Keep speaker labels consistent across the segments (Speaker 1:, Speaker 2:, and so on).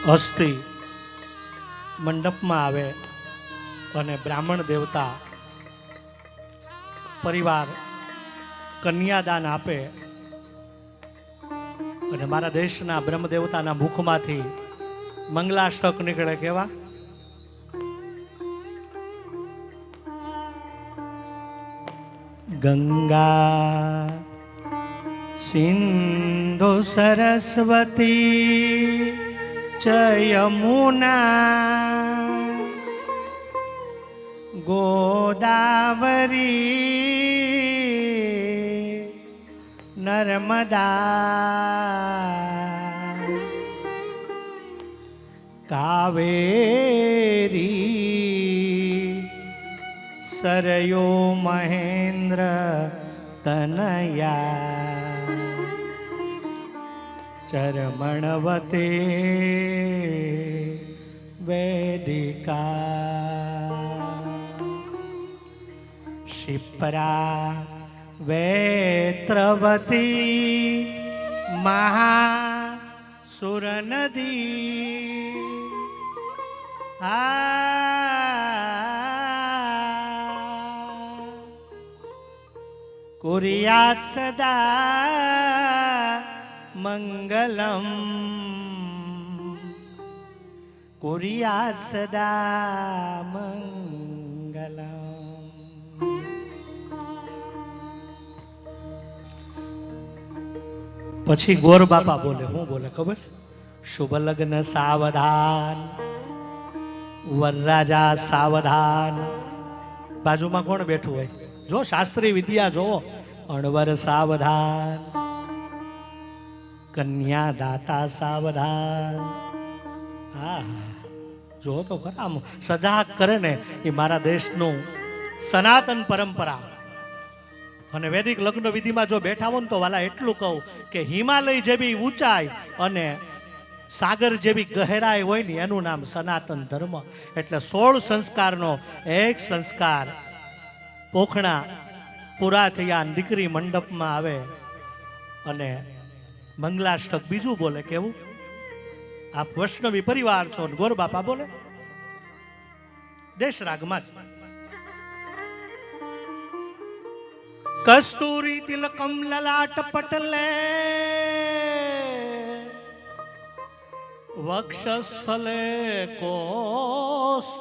Speaker 1: હસ્તી મંડપમાં આવે અને બ્રાહ્મણ દેવતા પરિવાર કન્યાદાન આપે અને મારા દેશના બ્રહ્મ દેવતાના મુખમાંથી મંગલાષ્ટક નીકળે. કેવા? ગંગા સિંધુ સરસ્વતી ચ યમુના ગોદાવરી નર્મદા કાવેરી સરયો મહેન્દ્ર તનયા ચરમણવતે વેદિકા શિપ્રા વેત્રવતી મહાસુરનદી કુર્યાત સદા મંગલમ કુર્યાત સદા મંગલમ. પછી ગોર બાપા બોલે. હું બોલે ખબર? શુભ લગ્ન સાવધાન, વરરાજા સાવધાન. બાજુમાં કોણ બેઠું હોય? જો શાસ્ત્રી વિદ્યા જો. અણવર સાવધાન, કન્યા દાતા સાવધાન. હા, જો તો ખરા આમ સજાગ કરે ને એ મારા દેશનું સનાતન પરંપરા. અને વૈદિક લગ્ન વિધિમાં જો બેઠા હો ને તો વાલા એટલું કહું કે હિમાલય જેવી ઊંચાઈ અને સાગર જેવી ગહેરાઈ હોય ને એનું નામ સનાતન ધર્મ. એટલે 16 સંસ્કારનો એક સંસ્કાર પોખણા પૂરા થયા દીકરી મંડપમાં આવે અને મંગલાષ્ટક બીજું બોલે. કેવું? આપ વૈષ્ણવી પરિવાર છો. ગોર બાપા બોલે દેશ રાગમાં જ. કસ્તુરી તિલકમ લલાટ પટલે વક્ષસ્થલે કૌસ્તુભા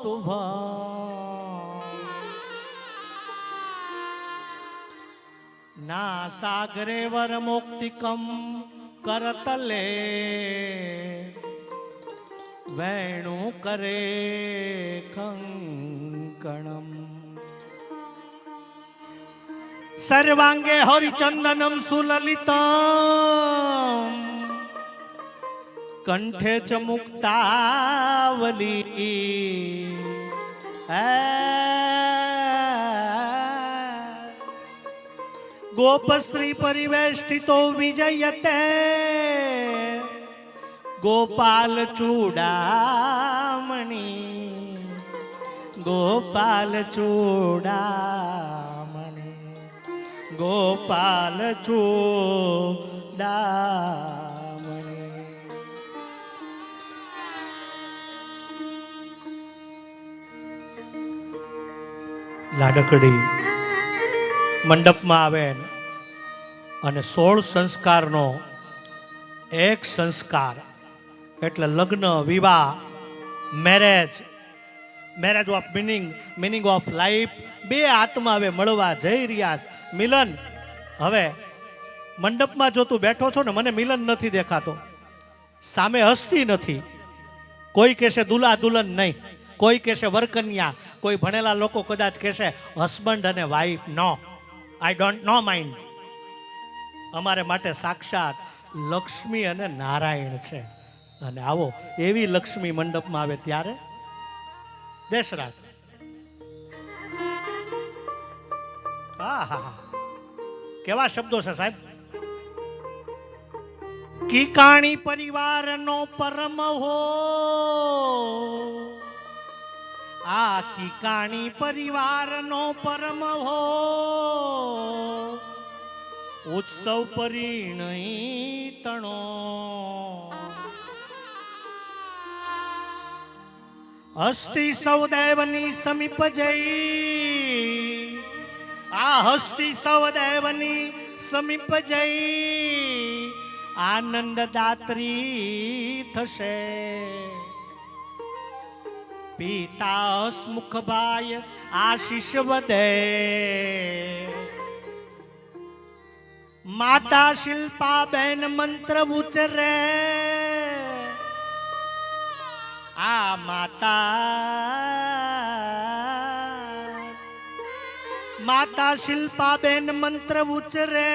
Speaker 1: ના સાગરે વરમોક્તિકમ કરતલે વેણુ કરે કંકણમ સર્વાંગે હરિચંદનમ સુલલિતમ કંઠે ચ મુક્તાવલી ગોપશ્રી પરિવેષ્ટિતો વિજયતે ગોપાલ ચૂડામણી ગોપાલ ચૂડામણી ગોપાલ ચૂડામણી. લાડકડી મંડપમાં આવે અને 16 સંસ્કારનો એક સંસ્કાર એટલે લગ્ન, વિવાહ, marriage of meaning of life. બે આત્મા હવે મળવા જઈ રહ્યા. મિલન. હવે મંડપમાં જો તું બેઠો છો ને મને મિલન નથી દેખાતો, સામે હસ્તી નથી. કોઈ કહેશે દુલ્હા દુલ્હન નહીં, કોઈ કહેશે વરકન્યા, કોઈ ભણેલા લોકો કદાચ કહેશે હસબન્ડ અને wife. No, I don't no mind. અમારે માટે સાક્ષાત લક્ષ્મી અને નારાયણ છે. અને આવો એવી લક્ષ્મી મંડપમાં આવે ત્યારે દેશરાજ. કેવા શબ્દો છે સાહેબ? કીકાણી પરિવારનો પરમ હો, આ કીકાણી પરિવારનો પરમ હો, ઉત્સવ પરિણય તણો હસ્તી સૌદેવની સમીપ જઈ, આ હસ્તી સૌદેવની સમીપ જઈ આનંદ દાત્રી થશે. પિતા હસમુખભાઈ આશીષ વધે, માતા શિલ્પાબેન મંત્ર ઉચ્ચરે. આ માતા શિલ્પાબેન મંત્ર ઉચ્ચરે.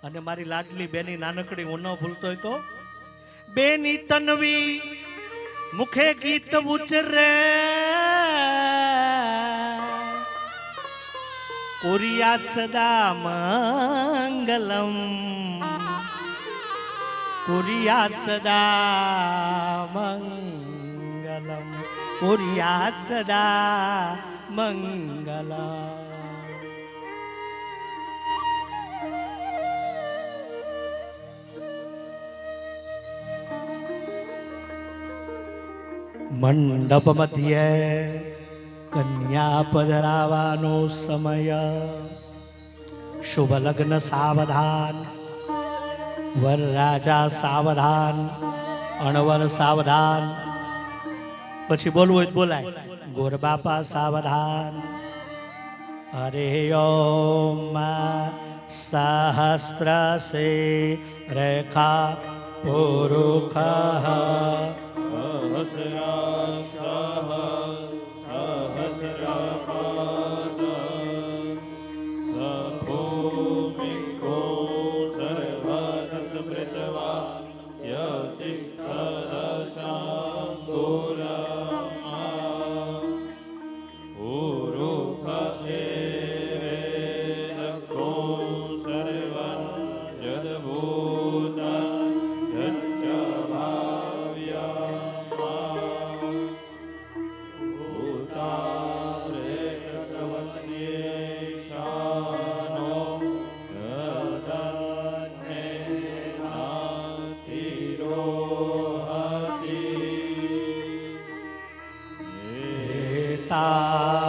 Speaker 1: અને મારી લાડલી બેની નાનકડી હું ન ભૂલતો હોય તો બેની તનવી મુખે ગીત ઉચ્ચરે. કુરિયા સદા મંગલમ, કુરિયા સદા મંગલમ, કુરિયા સદા મંગલમ. મંડપ મધ્યે કન્યા પધરાવાનો સમય. શુભ લગ્ન સાવધાન, વરરાજા સાવધાન, અણવર સાવધાન. પછી બોલવું હોય તો બોલાય. ગોર બાપા સાવધાન. હરે ઓમ સહસ્ર સે રેખા પુરુખ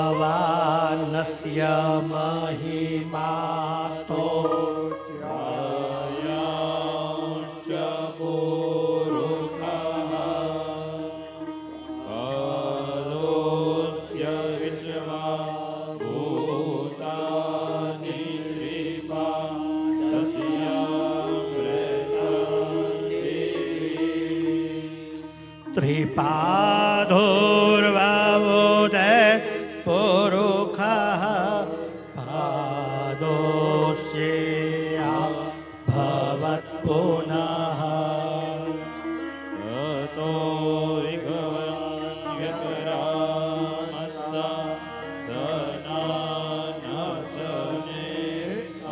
Speaker 1: તાવાનસ્ય મહિમા તો જયાંશ્ય પુરુષઃ અલોસ્ય વિશ્વા ભૂતાનિ ત્રિપાદસ્ય ત્રિપાદોર્વાવોદય પુરુષઃ પાદોસ્યા ભવત પુનઃ. તતો વિઘ્નયકરામસ્સા સનાનસને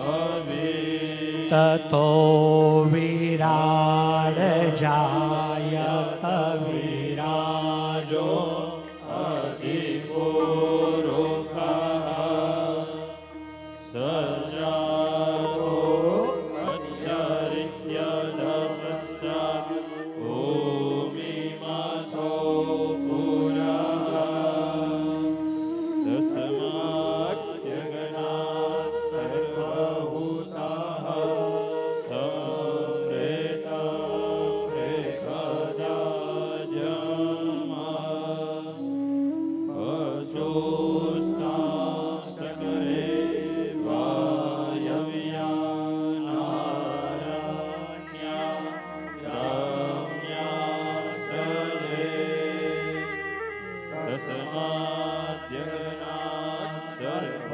Speaker 1: અવે. તતો વિરાડ જાયત વિરાજો
Speaker 2: સર્વ